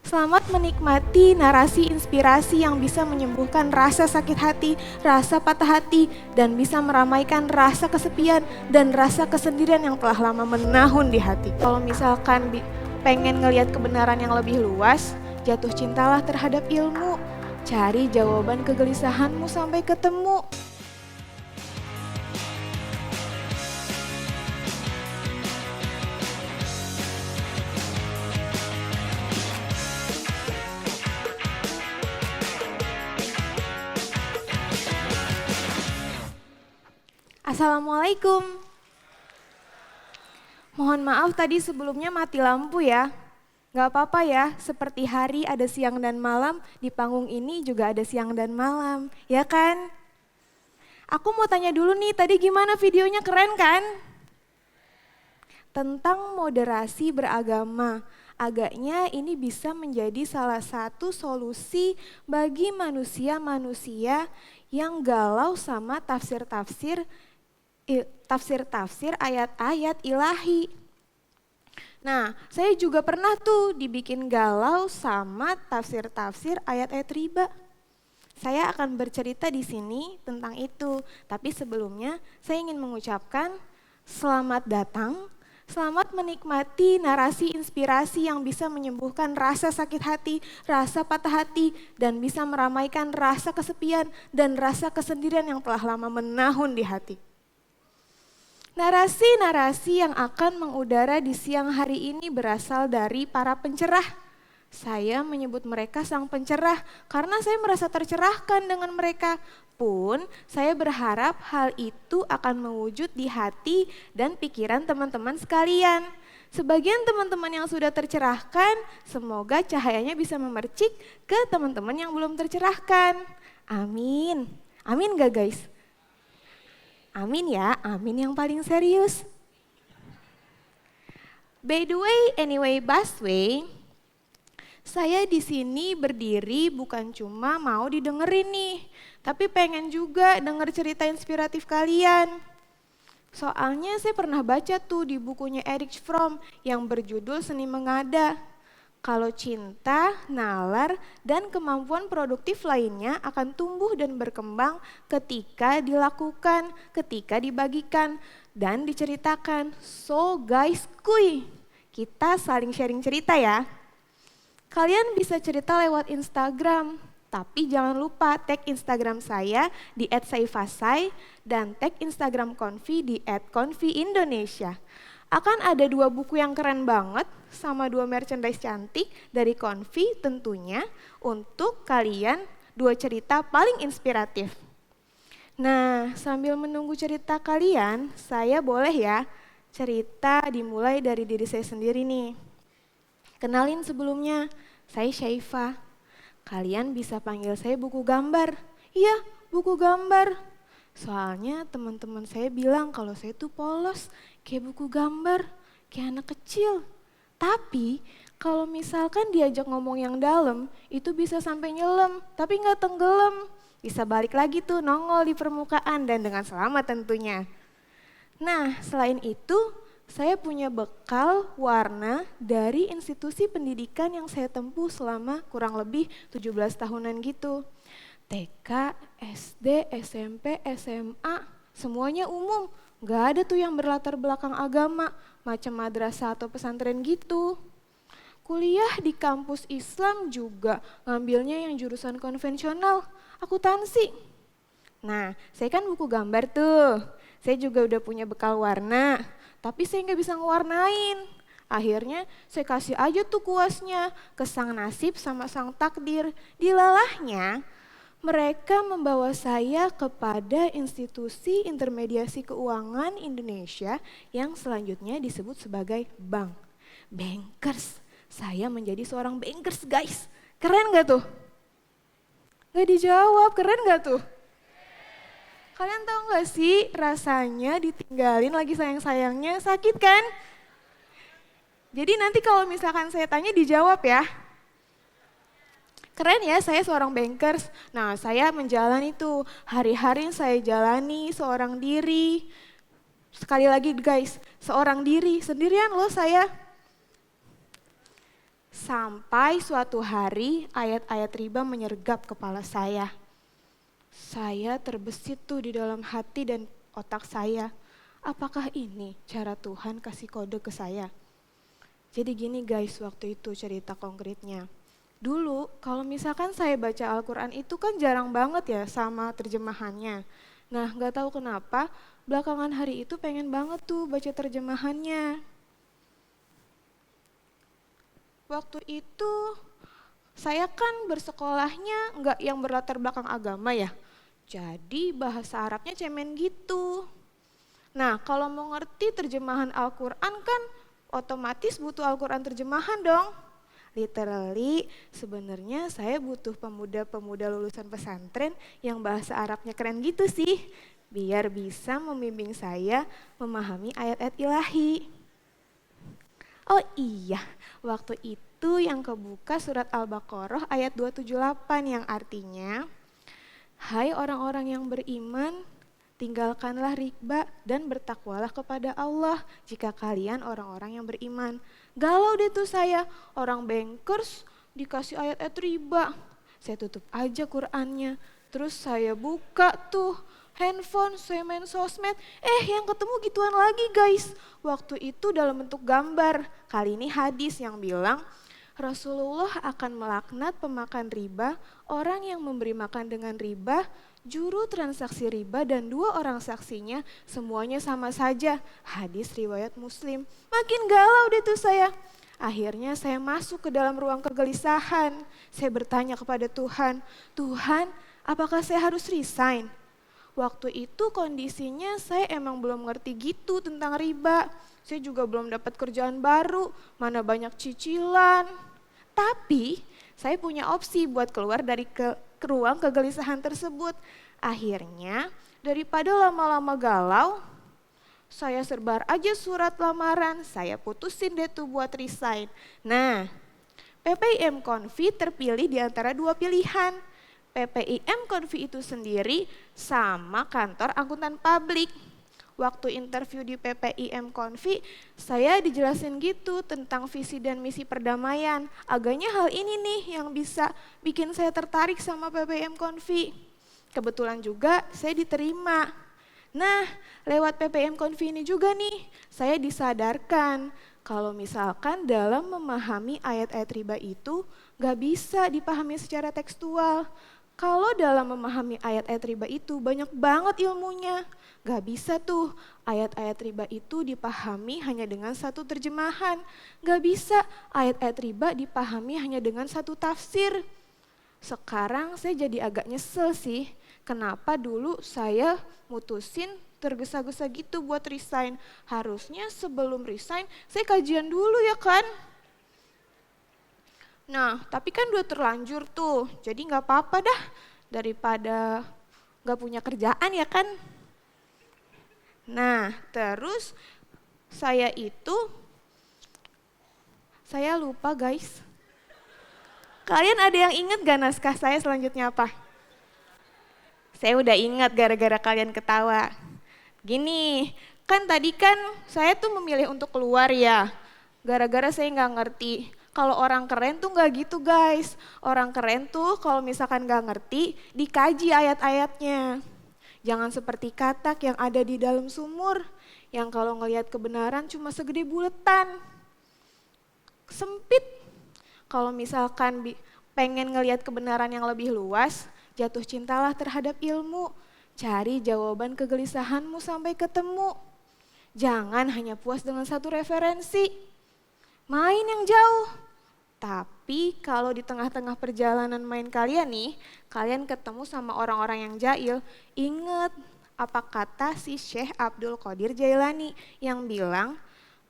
Selamat menikmati narasi inspirasi yang bisa menyembuhkan rasa sakit hati, rasa patah hati, dan bisa meramaikan rasa kesepian dan rasa kesendirian yang telah lama menahun di hati. Kalau misalkan pengen ngelihat kebenaran yang lebih luas, jatuh cintalah terhadap ilmu. Cari jawaban kegelisahanmu sampai ketemu. Assalamualaikum. Mohon maaf tadi sebelumnya mati lampu ya. Gak apa-apa ya, seperti hari ada siang dan malam, di panggung ini juga ada siang dan malam, ya kan? Aku mau tanya dulu nih, tadi gimana videonya, keren kan? Tentang moderasi beragama. Agaknya ini bisa menjadi salah satu solusi bagi manusia-manusia yang galau sama tafsir-tafsir ayat-ayat ilahi. Nah, saya juga pernah tuh dibikin galau sama tafsir-tafsir ayat-ayat riba. Saya akan bercerita di sini tentang itu, tapi sebelumnya saya ingin mengucapkan selamat datang, selamat menikmati narasi inspirasi yang bisa menyembuhkan rasa sakit hati, rasa patah hati, dan bisa meramaikan rasa kesepian dan rasa kesendirian yang telah lama menahun di hati. Narasi-narasi yang akan mengudara di siang hari ini berasal dari para pencerah. Saya menyebut mereka sang pencerah karena saya merasa tercerahkan dengan mereka. Pun saya berharap hal itu akan mewujud di hati dan pikiran teman-teman sekalian. Sebagian teman-teman yang sudah tercerahkan, semoga cahayanya bisa memercik ke teman-teman yang belum tercerahkan. Amin. Amin gak guys? Amin ya, amin yang paling serius. By the way, anyway, busway, saya di sini berdiri bukan cuma mau didengerin nih, tapi pengen juga denger cerita inspiratif kalian. Soalnya saya pernah baca tuh di bukunya Erich Fromm yang berjudul Seni Mengada. Kalau cinta, nalar, dan kemampuan produktif lainnya akan tumbuh dan berkembang ketika dilakukan, ketika dibagikan, dan diceritakan. So guys, kita saling sharing cerita ya. Kalian bisa cerita lewat Instagram, tapi jangan lupa tag Instagram saya di @saifasai dan tag Instagram Konfi di @konfiindonesia. Akan ada 2 buku yang keren banget sama 2 merchandise cantik dari Konfi tentunya untuk kalian 2 cerita paling inspiratif. Nah, sambil menunggu cerita kalian, saya boleh ya cerita dimulai dari diri saya sendiri nih. Kenalin sebelumnya, saya Syaifah. Kalian bisa panggil saya buku gambar. Iya, buku gambar. Soalnya teman-teman saya bilang kalau saya tuh polos, kayak buku gambar, kayak anak kecil. Tapi kalau misalkan diajak ngomong yang dalam, itu bisa sampai nyelam, tapi nggak tenggelam. Bisa balik lagi tuh nongol di permukaan dan dengan selamat tentunya. Nah, selain itu, saya punya bekal warna dari institusi pendidikan yang saya tempuh selama kurang lebih 17 tahunan gitu. TK, SD, SMP, SMA, semuanya umum. Gak ada tuh yang berlatar belakang agama, macam madrasah atau pesantren gitu. Kuliah di kampus Islam juga ngambilnya yang jurusan konvensional, akuntansi. Nah, saya kan buku gambar tuh. Saya juga udah punya bekal warna, tapi saya nggak bisa ngewarnain. Akhirnya saya kasih aja tuh kuasnya ke sang nasib sama sang takdir. Dilalahnya, mereka membawa saya kepada institusi intermediasi keuangan Indonesia yang selanjutnya disebut sebagai bank. Bankers, saya menjadi seorang bankers guys. Keren gak tuh? Gak dijawab, keren gak tuh? Kalian tahu gak sih rasanya ditinggalin lagi sayang-sayangnya, sakit kan? Jadi nanti kalau misalkan saya tanya dijawab ya. Keren ya, saya seorang bankers. Nah, saya menjalani itu hari-hari yang saya jalani seorang diri. Sekali lagi guys, seorang diri, sendirian loh saya. Sampai suatu hari ayat-ayat riba menyergap kepala saya. Saya terbesit tuh di dalam hati dan otak saya. Apakah ini cara Tuhan kasih kode ke saya? Jadi gini guys, waktu itu cerita konkretnya. Dulu kalau misalkan saya baca Al-Quran itu kan jarang banget ya sama terjemahannya. Nah gak tahu kenapa belakangan hari itu pengen banget tuh baca terjemahannya. Waktu itu saya kan bersekolahnya nggak yang berlatar belakang agama ya. Jadi bahasa Arabnya cemen gitu. Nah kalau mau ngerti terjemahan Al-Quran kan otomatis butuh Al-Quran terjemahan dong. Literally sebenarnya saya butuh pemuda-pemuda lulusan pesantren yang bahasa Arabnya keren gitu sih. Biar bisa membimbing saya memahami ayat-ayat ilahi. Oh iya, waktu itu yang kebuka surat Al-Baqarah ayat 278 yang artinya, hai orang-orang yang beriman, tinggalkanlah riba dan bertakwalah kepada Allah jika kalian orang-orang yang beriman. Galau deh tuh saya, orang bankers dikasih ayat-ayat riba. Saya tutup aja Qur'annya, terus saya buka tuh handphone, saya main sosmed, yang ketemu gituan lagi guys. Waktu itu dalam bentuk gambar, kali ini hadis yang bilang Rasulullah akan melaknat pemakan riba, orang yang memberi makan dengan riba, juru transaksi riba dan 2 orang saksinya semuanya sama saja. Hadis riwayat Muslim. Makin galau deh tuh saya. Akhirnya saya masuk ke dalam ruang kegelisahan. Saya bertanya kepada Tuhan, Tuhan apakah saya harus resign? Waktu itu kondisinya saya emang belum ngerti gitu tentang riba. Saya juga belum dapat kerjaan baru, mana banyak cicilan. Tapi saya punya opsi buat keluar dari ke ruang kegelisahan tersebut. Akhirnya daripada lama-lama galau, saya sebar aja surat lamaran, saya putusin deh tuh buat resign. Nah, PPIM Konfi terpilih di antara 2 pilihan. PPIM Konfi itu sendiri sama kantor akuntan publik. Waktu interview di PPIM Konfi, saya dijelasin gitu tentang visi dan misi perdamaian. Agaknya hal ini nih yang bisa bikin saya tertarik sama PPIM Konfi. Kebetulan juga saya diterima. Nah, lewat PPIM Konfi ini juga nih, saya disadarkan kalau misalkan dalam memahami ayat-ayat riba itu gak bisa dipahami secara tekstual. Kalau dalam memahami ayat-ayat riba itu banyak banget ilmunya. Gak bisa tuh ayat-ayat riba itu dipahami hanya dengan satu terjemahan. Gak bisa ayat-ayat riba dipahami hanya dengan satu tafsir. Sekarang saya jadi agak nyesel sih. Kenapa dulu saya mutusin tergesa-gesa gitu buat resign. Harusnya sebelum resign saya kajian dulu ya kan. Nah, tapi kan udah terlanjur tuh, jadi gak apa-apa dah daripada gak punya kerjaan ya kan. Nah, terus saya lupa guys. Kalian ada yang ingat gak naskah saya selanjutnya apa? Saya udah ingat gara-gara kalian ketawa. Gini, kan tadi kan saya tuh memilih untuk keluar ya, gara-gara saya gak ngerti. Kalau orang keren tuh gak gitu guys. Orang keren tuh kalau misalkan gak ngerti, dikaji ayat-ayatnya. Jangan seperti katak yang ada di dalam sumur, yang kalau ngelihat kebenaran cuma segede buletan. Sempit. Kalau misalkan pengen ngelihat kebenaran yang lebih luas, jatuh cintalah terhadap ilmu. Cari jawaban kegelisahanmu sampai ketemu. Jangan hanya puas dengan satu referensi. Main yang jauh. Tapi kalau di tengah-tengah perjalanan main kalian nih, kalian ketemu sama orang-orang yang jahil, ingat apa kata si Syekh Abdul Qadir Jailani yang bilang,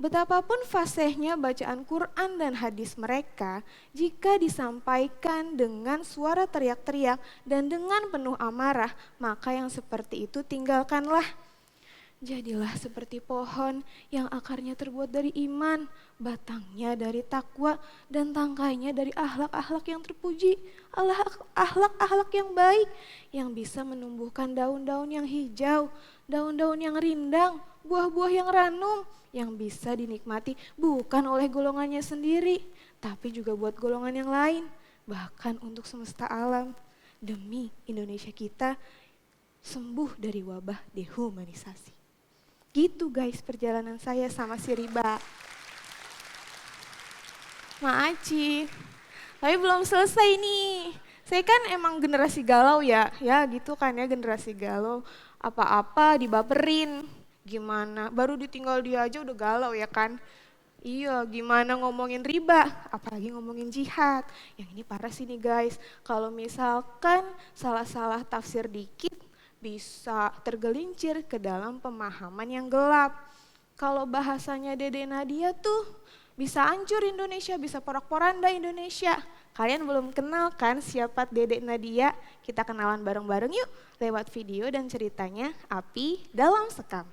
betapapun fasihnya bacaan Quran dan hadis mereka, jika disampaikan dengan suara teriak-teriak dan dengan penuh amarah, maka yang seperti itu tinggalkanlah. Jadilah seperti pohon yang akarnya terbuat dari iman, batangnya dari takwa, dan tangkainya dari akhlak-akhlak yang terpuji, akhlak-akhlak yang baik, yang bisa menumbuhkan daun-daun yang hijau, daun-daun yang rindang, buah-buah yang ranum, yang bisa dinikmati bukan oleh golongannya sendiri, tapi juga buat golongan yang lain, bahkan untuk semesta alam. Demi Indonesia kita sembuh dari wabah dehumanisasi. Gitu guys perjalanan saya sama si Riba. Maaci, tapi belum selesai nih. Saya kan emang generasi galau ya gitu kan ya, generasi galau. Apa-apa dibaperin, gimana, baru ditinggal dia aja udah galau ya kan. Iya, gimana ngomongin riba, apalagi ngomongin jihad. Yang ini parah sih nih guys, kalau misalkan salah-salah tafsir dikit, bisa tergelincir ke dalam pemahaman yang gelap. Kalau bahasanya Dede Nadia tuh, bisa hancur Indonesia, bisa porak-poranda Indonesia. Kalian belum kenal kan siapa Dede Nadia? Kita kenalan bareng-bareng yuk lewat video dan ceritanya Api Dalam Sekam.